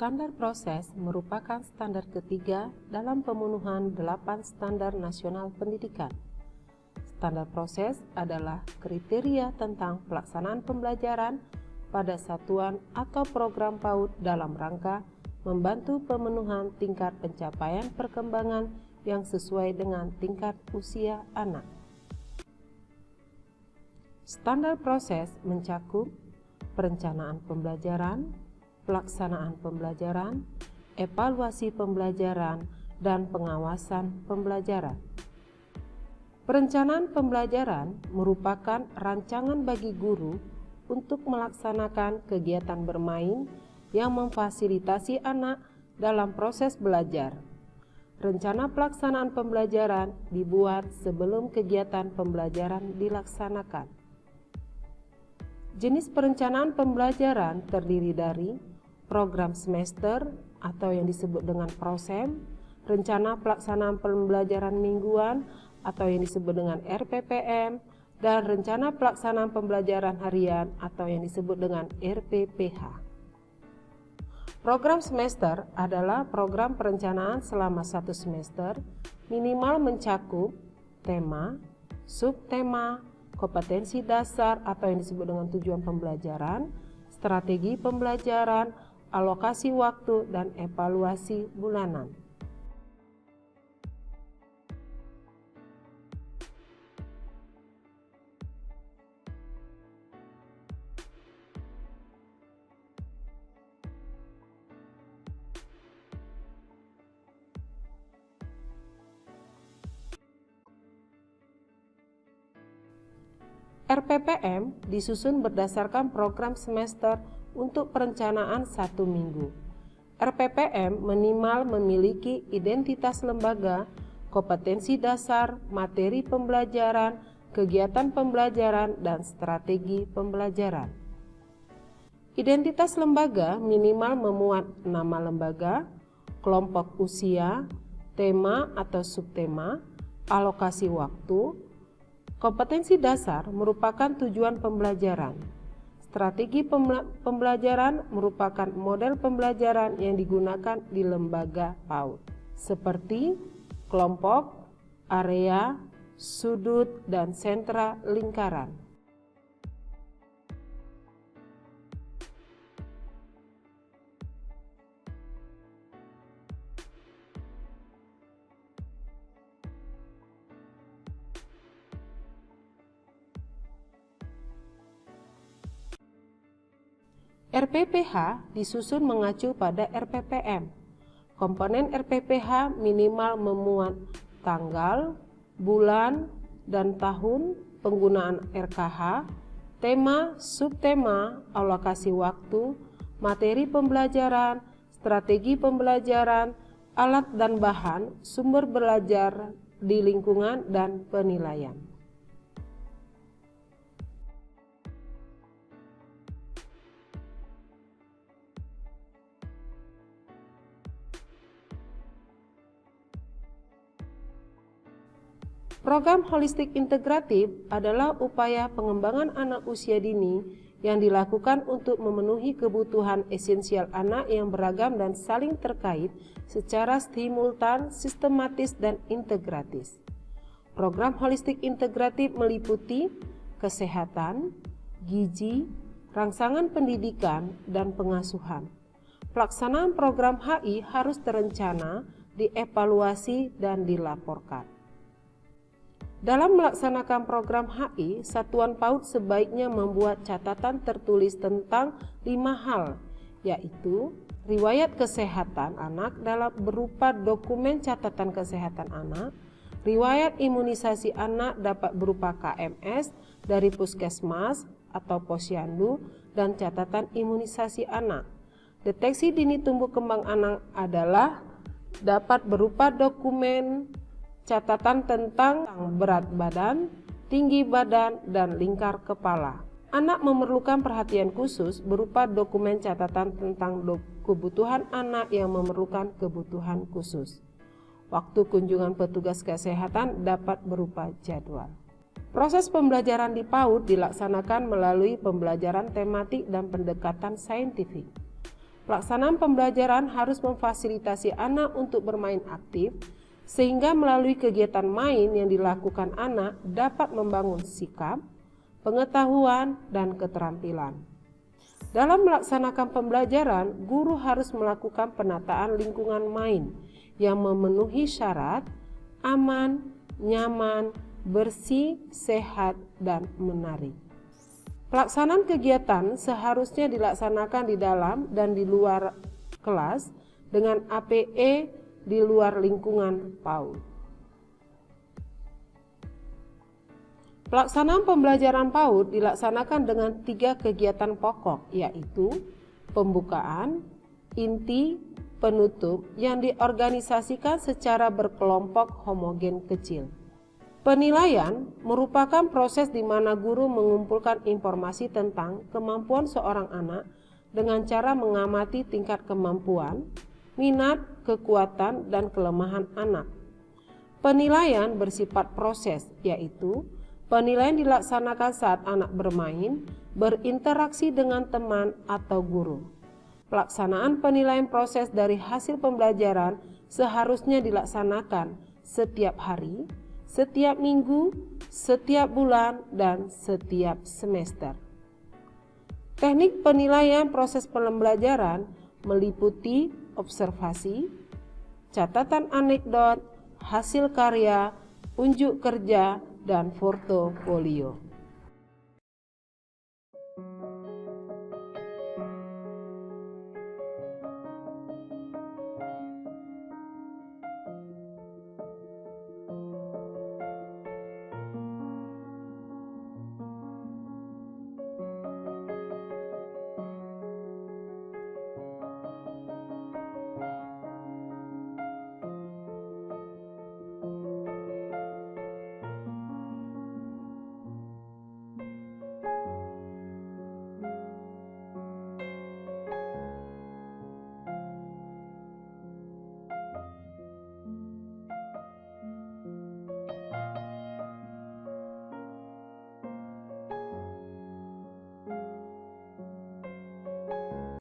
Standar proses merupakan standar ketiga dalam pemenuhan 8 standar nasional pendidikan. Standar proses adalah kriteria tentang pelaksanaan pembelajaran pada satuan atau program PAUD dalam rangka membantu pemenuhan tingkat pencapaian perkembangan yang sesuai dengan tingkat usia anak. Standar proses mencakup perencanaan pembelajaran, pelaksanaan pembelajaran, evaluasi pembelajaran, dan pengawasan pembelajaran. Perencanaan pembelajaran merupakan rancangan bagi guru untuk melaksanakan kegiatan bermain yang memfasilitasi anak dalam proses belajar. Rencana pelaksanaan pembelajaran dibuat sebelum kegiatan pembelajaran dilaksanakan. Jenis perencanaan pembelajaran terdiri dari program semester atau yang disebut dengan PROSEM, rencana pelaksanaan pembelajaran mingguan atau yang disebut dengan RPPM, dan rencana pelaksanaan pembelajaran harian atau yang disebut dengan RPPH. Program semester adalah program perencanaan selama 1 semester, minimal mencakup tema, subtema, kompetensi dasar atau yang disebut dengan tujuan pembelajaran, strategi pembelajaran, alokasi waktu, dan evaluasi bulanan. RPPM disusun berdasarkan program semester untuk perencanaan 1 minggu. RPPM minimal memiliki identitas lembaga, kompetensi dasar, materi pembelajaran, kegiatan pembelajaran, dan strategi pembelajaran. Identitas lembaga minimal memuat nama lembaga, kelompok usia, tema atau subtema, alokasi waktu. Kompetensi dasar merupakan tujuan pembelajaran. Strategi pembelajaran merupakan model pembelajaran yang digunakan di lembaga PAUD, seperti kelompok, area, sudut, dan sentra lingkaran. RPPH disusun mengacu pada RPPM. Komponen RPPH minimal memuat tanggal, bulan, dan tahun penggunaan RKH, tema, subtema, alokasi waktu, materi pembelajaran, strategi pembelajaran, alat dan bahan, sumber belajar di lingkungan, dan penilaian. Program holistik integratif adalah upaya pengembangan anak usia dini yang dilakukan untuk memenuhi kebutuhan esensial anak yang beragam dan saling terkait secara simultan, sistematis, dan integratif. Program holistik integratif meliputi kesehatan, gizi, rangsangan pendidikan, dan pengasuhan. Pelaksanaan program HI harus terencana, dievaluasi, dan dilaporkan. Dalam melaksanakan program HI, Satuan PAUD sebaiknya membuat catatan tertulis tentang 5 hal, yaitu riwayat kesehatan anak dalam berupa dokumen catatan kesehatan anak, riwayat imunisasi anak dapat berupa KMS dari puskesmas atau posyandu, dan catatan imunisasi anak. Deteksi dini tumbuh kembang anak adalah dapat berupa dokumen catatan tentang berat badan, tinggi badan, dan lingkar kepala. Anak memerlukan perhatian khusus berupa dokumen catatan tentang kebutuhan anak yang memerlukan kebutuhan khusus. Waktu kunjungan petugas kesehatan dapat berupa jadwal. Proses pembelajaran di PAUD dilaksanakan melalui pembelajaran tematik dan pendekatan saintifik. Pelaksanaan pembelajaran harus memfasilitasi anak untuk bermain aktif, sehingga melalui kegiatan main yang dilakukan anak dapat membangun sikap, pengetahuan, dan keterampilan. Dalam melaksanakan pembelajaran, guru harus melakukan penataan lingkungan main yang memenuhi syarat aman, nyaman, bersih, sehat, dan menarik. Pelaksanaan kegiatan seharusnya dilaksanakan di dalam dan di luar kelas dengan APE di luar lingkungan PAUD. Pelaksanaan pembelajaran PAUD dilaksanakan dengan 3 kegiatan pokok, yaitu pembukaan, inti, penutup yang diorganisasikan secara berkelompok homogen kecil. Penilaian merupakan proses di mana guru mengumpulkan informasi tentang kemampuan seorang anak dengan cara mengamati tingkat kemampuan, minat, kekuatan, dan kelemahan anak. Penilaian bersifat proses, yaitu penilaian dilaksanakan saat anak bermain, berinteraksi dengan teman atau guru. Pelaksanaan penilaian proses dari hasil pembelajaran seharusnya dilaksanakan setiap hari, setiap minggu, setiap bulan, dan setiap semester. Teknik penilaian proses pembelajaran meliputi observasi, catatan anekdot, hasil karya, unjuk kerja, dan portofolio.